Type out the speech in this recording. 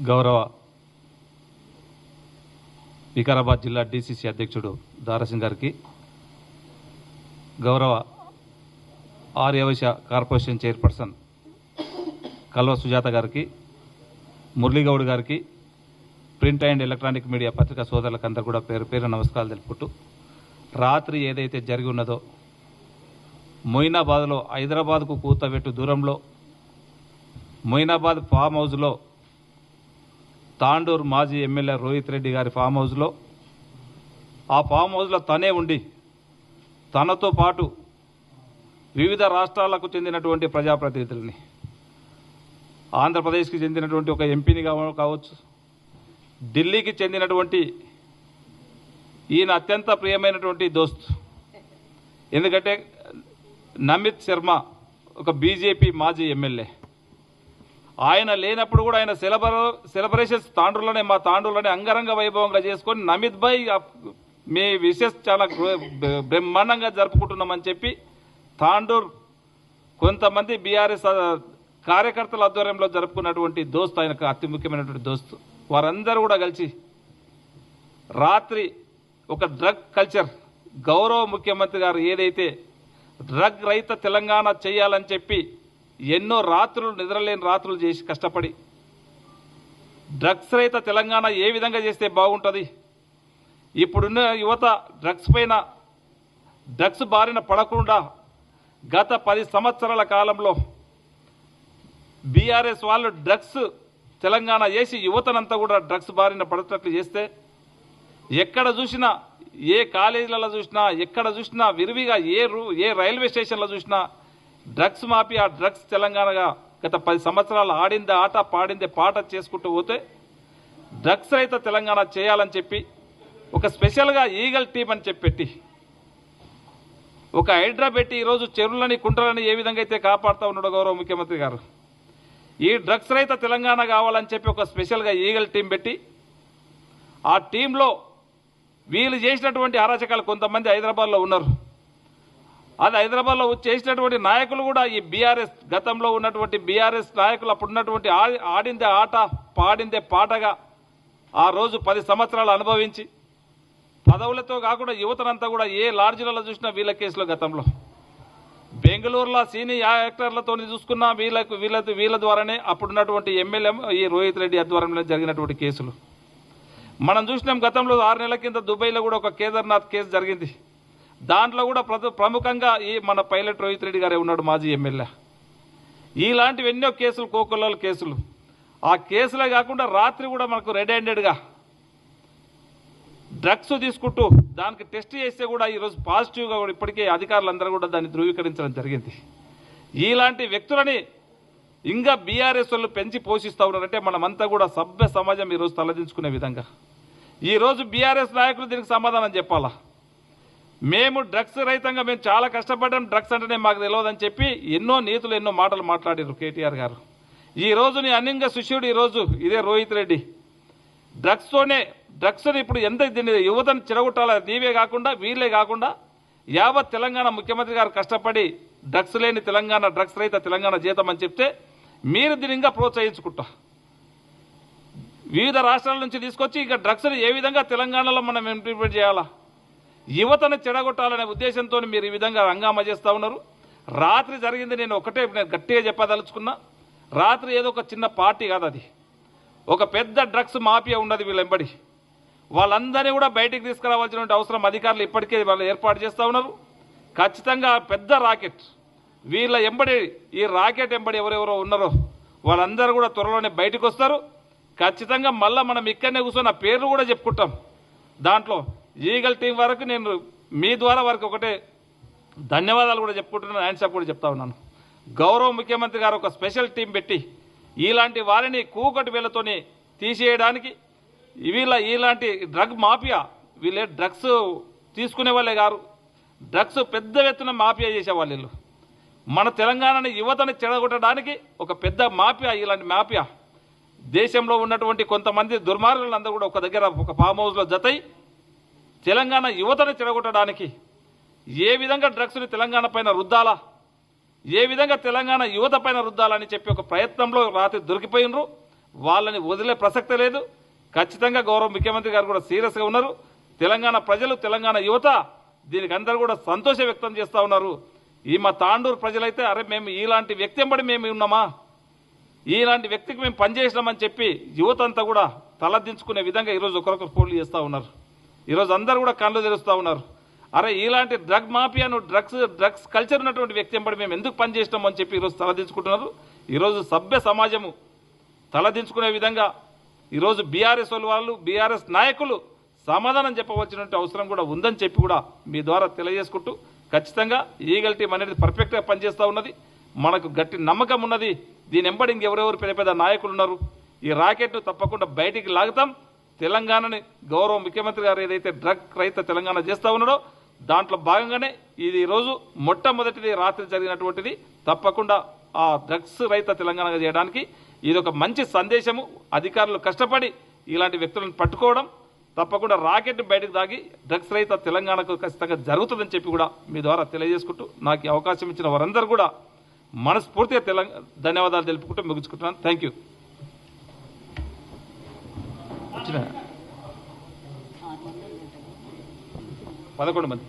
గౌరవ వికారాబాద్ జిల్లా డీసీసీ అధ్యక్షుడు దారాసింగ్ గారికి, గౌరవ ఆర్యవైశ్య కార్పొరేషన్ చైర్పర్సన్ కల్వ సుజాత గారికి, మురళీగౌడ్ గారికి, ప్రింట్ అండ్ ఎలక్ట్రానిక్ మీడియా పత్రికా సోదరులకు అందరూ కూడా పేరు పేరు నమస్కారాలు తెలుపుకుంటూ, రాత్రి ఏదైతే జరిగి ఉన్నదో మొయినాబాద్లో హైదరాబాద్కు కూతబెట్టు దూరంలో మొయినాబాద్ ఫామ్ హౌస్లో తాండూరు మాజీ ఎమ్మెల్యే రోహిత్ రెడ్డి గారి ఫామ్ హౌస్లో, ఆ ఫామ్ హౌస్లో తనే ఉండి తనతో పాటు వివిధ రాష్ట్రాలకు చెందినటువంటి ప్రజాప్రతినిధులని, ఆంధ్రప్రదేశ్కి చెందినటువంటి ఒక ఎంపీని కావచ్చు, ఢిల్లీకి చెందినటువంటి ఈయన అత్యంత ప్రియమైనటువంటి దోస్త్, ఎందుకంటే నమిత్ శర్మ ఒక బీజేపీ మాజీ ఎమ్మెల్యే, ఆయన లేనప్పుడు కూడా ఆయన సెలబ్రేషన్స్ తాండూరులోనే మా తాండూరులోనే అంగరంగ వైభవంగా చేసుకొని నమిత్ భాయ్ మీ విషెస్ చాలా బ్రహ్మాండంగా జరుపుకుంటున్నామని చెప్పి తాండూరు కొంతమంది బీఆర్ఎస్ కార్యకర్తల ఆధ్వర్యంలో జరుపుకున్నటువంటి దోస్తు, ఆయనకు అతి ముఖ్యమైనటువంటి దోస్తు. వారందరూ కూడా కలిసి రాత్రి ఒక డ్రగ్ కల్చర్, గౌరవ ముఖ్యమంత్రి గారు ఏదైతే డ్రగ్ రహిత తెలంగాణ చేయాలని చెప్పి ఎన్నో రాత్రులు నిద్రలేని రాత్రులు చేసి కష్టపడి డ్రగ్స్ రహిత తెలంగాణ ఏ విధంగా చేస్తే బాగుంటుంది, ఇప్పుడున్న యువత డ్రగ్స్ పైన డ్రగ్స్ బారిన పడకుండా గత 10 సంవత్సరాల కాలంలో బీఆర్ఎస్ వాళ్ళు డ్రగ్స్ తెలంగాణ చేసి యువతనంతా కూడా డ్రగ్స్ బారిన పడేటట్లు చేస్తే, ఎక్కడ చూసినా ఏ కాలేజీలలో చూసినా ఎక్కడ చూసినా విరివిగా ఏ రైల్వే స్టేషన్లో చూసినా డ్రగ్స్ మాఫియా, డ్రగ్స్ తెలంగాణగా గత 10 సంవత్సరాలు ఆడిందే ఆట పాడిందే పాట చేసుకుంటూ పోతే డ్రగ్స్ రహిత తెలంగాణ చేయాలని చెప్పి ఒక స్పెషల్గా ఈగల్ టీం అని చెప్పి ఒక హైడ్రా పెట్టి ఈరోజు చెరువులని కుంటలని ఏ విధంగా అయితే కాపాడుతూ ఉన్నాడో గౌరవ ముఖ్యమంత్రి గారు, ఈ డ్రగ్స్ రహిత తెలంగాణ కావాలని చెప్పి ఒక స్పెషల్గా ఈగల్ టీం పెట్టి ఆ టీంలో వీళ్ళు చేసినటువంటి అరాచకాలు కొంతమంది హైదరాబాద్లో ఉన్నారు. అది హైదరాబాద్లో చేసినటువంటి నాయకులు కూడా ఈ బీఆర్ఎస్ గతంలో ఉన్నటువంటి బీఆర్ఎస్ నాయకులు అప్పుడు ఉన్నటువంటి ఆడిందే ఆట పాడిందే పాటగా ఆ రోజు 10 సంవత్సరాలు అనుభవించి పదవులతో కాకుండా యువతనంతా కూడా ఏ లాడ్జీలలో చూసినా వీళ్ళ కేసులో గతంలో బెంగళూరులో సీనియర్ యాక్టర్లతో చూసుకున్నా వీళ్ళ ద్వారానే అప్పుడున్నటువంటి ఎమ్మెల్యే ఈ రోహిత్ రెడ్డి ఆధ్వర్యంలో జరిగినటువంటి కేసులు మనం చూసినాం. గతంలో 6 నెలల కింద దుబాయ్లో కూడా ఒక కేదార్నాథ్ కేసు జరిగింది. దాంట్లో కూడా ప్రముఖంగా ఈ మన పైలట్ రోహిత్ రెడ్డి గారే ఉన్నాడు, మాజీ ఎమ్మెల్యే. ఇలాంటివి ఎన్నో కేసులు, కోకొల్లల కేసులు. ఆ కేసులే కాకుండా రాత్రి కూడా మనకు రెడ్ హ్యాండెడ్గా డ్రగ్స్ తీసుకుంటూ దానికి టెస్ట్ చేస్తే కూడా ఈరోజు పాజిటివ్గా కూడా ఇప్పటికే అధికారులందరూ కూడా దాన్ని ధృవీకరించడం జరిగింది. ఇలాంటి వ్యక్తులని ఇంకా బీఆర్ఎస్ వాళ్ళు పెంచి పోషిస్తూ ఉన్నారంటే మనమంతా కూడా సభ్య సమాజం ఈరోజు తలదించుకునే విధంగా ఈరోజు బీఆర్ఎస్ నాయకులు దీనికి సమాధానం చెప్పాలా. మేము డ్రగ్స్ రహితంగా మేము చాలా కష్టపడ్డాం, డ్రగ్స్ అంటేనే మాకు తెలియదని చెప్పి ఎన్నో నీతులు ఎన్నో మాటలు మాట్లాడారు కేటీఆర్ గారు. ఈరోజు నీ అన్నింగా శిష్యుడు ఈరోజు ఇదే రోహిత్ రెడ్డి డ్రగ్స్ని ఇప్పుడు ఎంత దీన్ని యువతను చెడగొట్టాలా, నీవే కాకుండా వీళ్ళే కాకుండా యావత్ తెలంగాణ ముఖ్యమంత్రి గారు కష్టపడి డ్రగ్స్ లేని తెలంగాణ, డ్రగ్స్ రహిత తెలంగాణ చేద్దామని చెప్తే మీరు దీన్ని ఇంకా ప్రోత్సహించుకుంటా వివిధ రాష్ట్రాల నుంచి తీసుకొచ్చి ఇంకా డ్రగ్స్ని ఏ విధంగా తెలంగాణలో మనం ఇంప్లిమెంట్ చేయాలా, యువతను చెడగొట్టాలనే ఉద్దేశంతో మీరు ఈ విధంగా హంగామా చేస్తూ ఉన్నారు. రాత్రి జరిగింది నేను గట్టిగా చెప్పదలుచుకున్నా. రాత్రి ఏదో ఒక చిన్న పార్టీ కాదు, అది ఒక పెద్ద డ్రగ్స్ మాఫియా ఉన్నది వీళ్ళ వెంబడి. వాళ్ళందరినీ కూడా బయటికి తీసుకురావాల్సిన అవసరం అధికారులు ఇప్పటికే వాళ్ళు ఏర్పాటు చేస్తూ ఉన్నారు. ఖచ్చితంగా పెద్ద రాకెట్ వీళ్ళ ఎంబడి, ఈ రాకెట్ ఎంబడి ఎవరెవరో ఉన్నారో వాళ్ళందరూ కూడా త్వరలోనే బయటకు వస్తారు. ఖచ్చితంగా మళ్ళీ మనం ఇక్కడనే కూర్చొని ఆ పేర్లు కూడా చెప్పుకుంటాం. దాంట్లో ఈగల్ టీం వరకు నేను మీ ద్వారా వరకు ఒకటే ధన్యవాదాలు కూడా చెప్పుకుంటున్నాను, హ్యాండ్సప్ కూడా చెప్తా ఉన్నాను. గౌరవ ముఖ్యమంత్రి గారు ఒక స్పెషల్ టీం పెట్టి ఇలాంటి వారిని కూకటి వీళ్ళతోని తీసేయడానికి, ఇలాంటి డ్రగ్ మాఫియా, వీళ్ళే డ్రగ్స్ తీసుకునే వాళ్ళే గారు, డ్రగ్స్ పెద్ద ఎత్తున మాఫియా చేసేవాళ్ళు వీళ్ళు. మన తెలంగాణని యువతని చెడగొట్టడానికి ఒక పెద్ద మాఫియా, ఇలాంటి మాఫియా దేశంలో ఉన్నటువంటి కొంతమంది దుర్మార్గులందరూ కూడా ఒక దగ్గర ఒక ఫామ్ హౌస్లో జతై తెలంగాణ యువతని చెడగొట్టడానికి ఏ విధంగా డ్రగ్స్ని తెలంగాణ పైన రుద్దాలా, ఏ విధంగా తెలంగాణ యువత పైన రుద్దాలని చెప్పి ఒక ప్రయత్నంలో రాత్రి దొరికిపోయినరు. వాళ్ళని వదిలే ప్రసక్తే లేదు. ఖచ్చితంగా గౌరవ ముఖ్యమంత్రి గారు కూడా సీరియస్గా ఉన్నారు. తెలంగాణ ప్రజలు, తెలంగాణ యువత దీనికి అందరూ కూడా సంతోషం వ్యక్తం చేస్తూ ఉన్నారు. ఈ మా తాండూరు ప్రజలైతే అరే మేము ఇలాంటి వ్యక్తి ఎంబడి మేము ఉన్నామా, ఇలాంటి వ్యక్తికి మేము పనిచేసినామని చెప్పి యువత అంతా కూడా తలదించుకునే విధంగా ఈరోజు ఒకరొకరు పోటీ చేస్తూ ఉన్నారు. ఈరోజు అందరూ కూడా కళ్ళు తెరుస్తూ ఉన్నారు. అరే ఇలాంటి డ్రగ్ మాఫియాను డ్రగ్స్ కల్చర్ ఉన్నటువంటి వ్యక్తి ఎంబడి మేము ఎందుకు పనిచేసినాం అని చెప్పి ఈరోజు తలదించుకుంటున్నారు. ఈరోజు సభ్య సమాజము తలదించుకునే విధంగా ఈరోజు బీఆర్ఎస్ వాళ్ళు బీఆర్ఎస్ నాయకులు సమాధానం చెప్పవలసినటువంటి అవసరం కూడా ఉందని చెప్పి కూడా మీ ద్వారా తెలియజేసుకుంటూ ఖచ్చితంగా ఈగల్ టీం అనేది పర్ఫెక్ట్గా పనిచేస్తూ ఉన్నది. మనకు గట్టి నమ్మకం ఉన్నది. దీని ఎంబడి ఇంకెవరెవరు పెద్ద పెద్ద నాయకులు ఉన్నారు. ఈ రాకెట్ను తప్పకుండా బయటికి లాగుతాం. తెలంగాణని గౌరవ ముఖ్యమంత్రి గారు ఏదైతే డ్రగ్ రహిత తెలంగాణ చేస్తూ ఉన్నాడో దాంట్లో భాగంగానే ఇది ఈరోజు మొట్టమొదటిది రాత్రి జరిగినటువంటిది. తప్పకుండా ఆ డ్రగ్స్ రహిత తెలంగాణ చేయడానికి ఇది ఒక మంచి సందేశము. అధికారులు కష్టపడి ఇలాంటి వ్యక్తులను పట్టుకోవడం, తప్పకుండా రాకెట్ బయటకు దాగి డ్రగ్స్ రహిత తెలంగాణకు ఖచ్చితంగా జరుగుతుందని చెప్పి కూడా మీ ద్వారా తెలియజేసుకుంటూ నాకు ఈ అవకాశం ఇచ్చిన వారందరూ కూడా మనస్ఫూర్తిగా ధన్యవాదాలు తెలుపుకుంటూ ముగించుకుంటున్నాను. Thank you. 11 మంది.